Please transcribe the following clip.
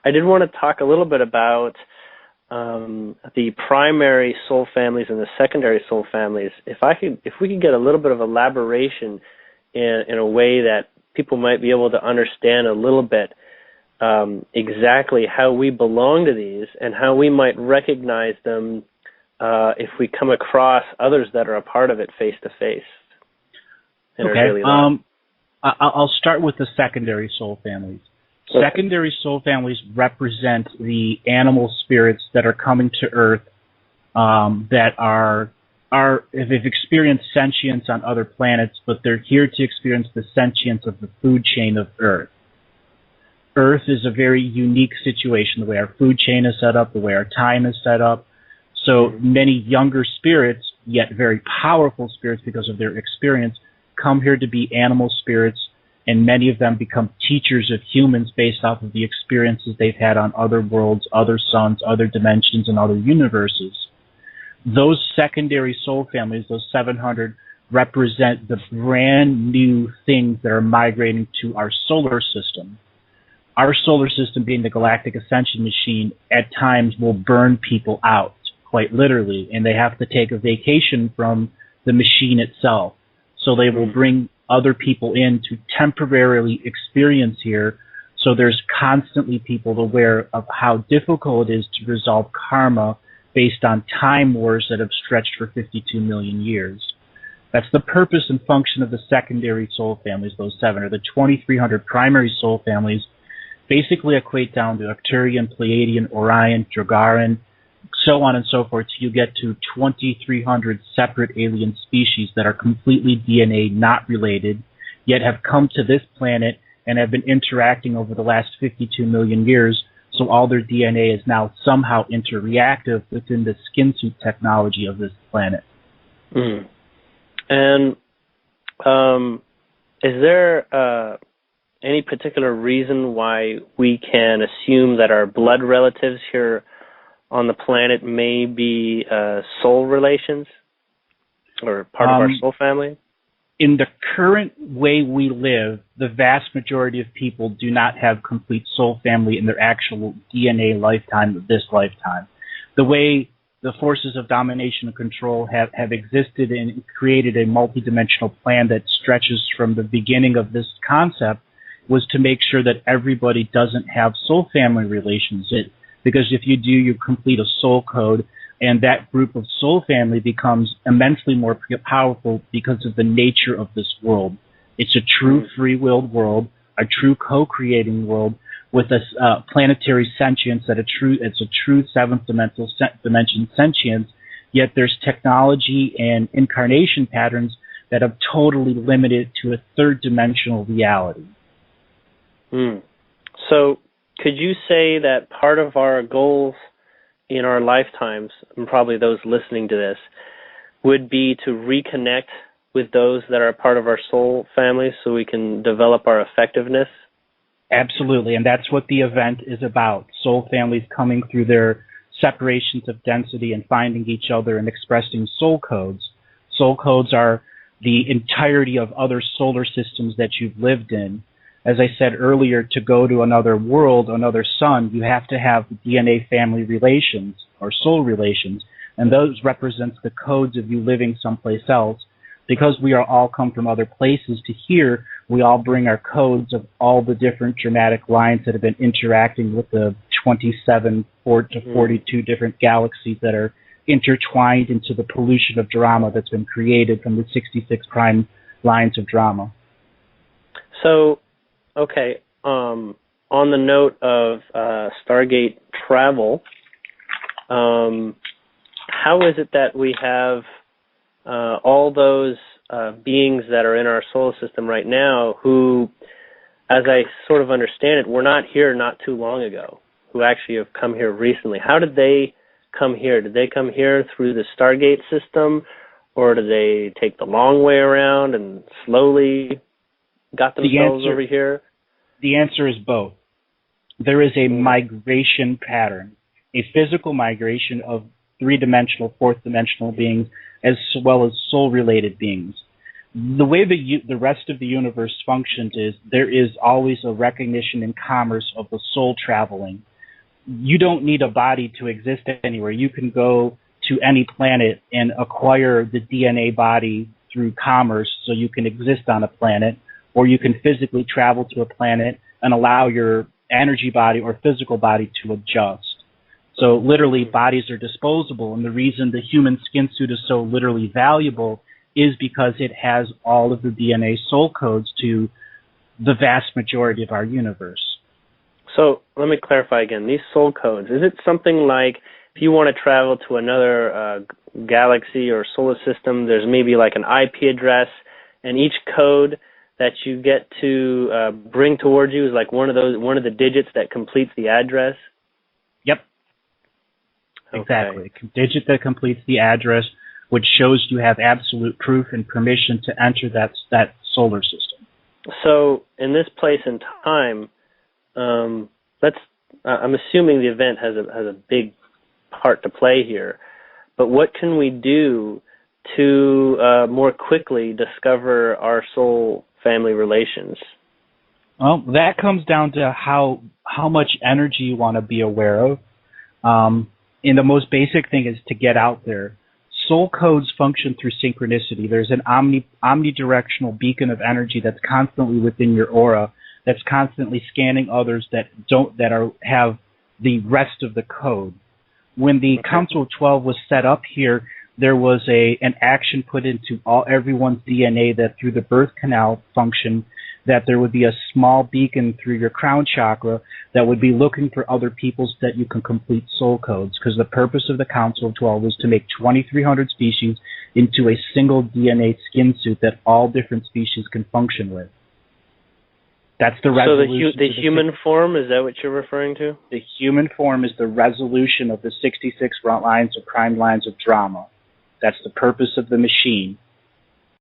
I did want to talk a little bit about the primary soul families and the secondary soul families. If we could get a little bit of elaboration in a way that people might be able to understand a little bit exactly how we belong to these and how we might recognize them if we come across others that are a part of it face to face in our daily life. I'll start with the secondary soul families. Okay. Secondary soul families represent the animal spirits that are coming to Earth that have experienced sentience on other planets, but they're here to experience the sentience of the food chain of Earth. Earth is a very unique situation, the way our food chain is set up, the way our time is set up. So many younger spirits, yet very powerful spirits because of their experience, come here to be animal spirits, and many of them become teachers of humans based off of the experiences they've had on other worlds, other suns, other dimensions, and other universes. Those secondary soul families, those 700, represent the brand new things that are migrating to our solar system. Our solar system, being the Galactic Ascension machine, at times will burn people out, quite literally, and they have to take a vacation from the machine itself. So they will bring other people in to temporarily experience here. So there's constantly people aware of how difficult it is to resolve karma based on time wars that have stretched for 52 million years. That's the purpose and function of the secondary soul families, those 7, or the 2,300 primary soul families. Basically equate down to Arcturian, Pleiadian, Orion, Dragaran, so on and so forth, till you get to 2,300 separate alien species that are completely DNA not related, yet have come to this planet and have been interacting over the last 52 million years, so all their DNA is now somehow interreactive within the skin suit technology of this planet. Mm. And is there any particular reason why we can assume that our blood relatives here on the planet may be soul relations or part of our soul family? In the current way we live, the vast majority of people do not have complete soul family in their actual DNA lifetime of this lifetime. The way the forces of domination and control have existed and created a multidimensional plan that stretches from the beginning of this concept was to make sure that everybody doesn't have soul family relations. Because if you do, you complete a soul code, and that group of soul family becomes immensely more powerful because of the nature of this world. It's a true free-willed world, a true co-creating world with a planetary sentience it's a true seventh dimension sentience, yet there's technology and incarnation patterns that have totally limited to a third-dimensional reality. So could you say that part of our goals in our lifetimes, and probably those listening to this, would be to reconnect with those that are part of our soul family so we can develop our effectiveness? Absolutely, and that's what the event is about. Soul families coming through their separations of density and finding each other and expressing soul codes. Soul codes are the entirety of other solar systems that you've lived in. As I said earlier, to go to another world, another sun, you have to have DNA family relations or soul relations, and those represents the codes of you living someplace else. Because we are all come from other places to here, we all bring our codes of all the different dramatic lines that have been interacting with the 27 to 42 different galaxies that are intertwined into the pollution of drama that's been created from the 66 prime lines of drama. So, okay, on the note of Stargate travel, how is it that we have all those beings that are in our solar system right now who, as I sort of understand it, were not here not too long ago, who actually have come here recently? How did they come here? Did they come here through the Stargate system, or did they take the long way around and slowly got themselves over here? The answer is both. There is a migration pattern, a physical migration of three-dimensional, fourth-dimensional beings, as well as soul-related beings. The way the rest of the universe functions is there is always a recognition in commerce of the soul traveling. you don't need a body to exist anywhere. You can go to any planet and acquire the DNA body through commerce so you can exist on a planet, or you can physically travel to a planet and allow your energy body or physical body to adjust. So literally, bodies are disposable, and the reason the human skin suit is so literally valuable is because it has all of the DNA soul codes to the vast majority of our universe. So let me clarify again. These soul codes, is it something like if you want to travel to another galaxy or solar system, there's maybe like an IP address, and each code that you get to bring towards you is like one of the digits that completes the address? Yep. Okay. Exactly. A digit that completes the address, which shows you have absolute proof and permission to enter that solar system. So in this place and time, I'm assuming the event has a big part to play here, but what can we do to more quickly discover our soul family relations? Well, that comes down to how much energy you want to be aware of. And the most basic thing is to get out there. Soul codes function through synchronicity. There's an omnidirectional beacon of energy that's constantly within your aura, that's constantly scanning others that have the rest of the code. When the Council of 12 was set up here, there was an action put into everyone's DNA that through the birth canal function, that there would be a small beacon through your crown chakra that would be looking for other peoples that you can complete soul codes, because the purpose of the Council of 12 was to make 2,300 species into a single DNA skin suit that all different species can function with. That's the resolution. So the human form, is that what you're referring to? The human form is the resolution of the 66 front lines or prime lines of drama. That's the purpose of the machine.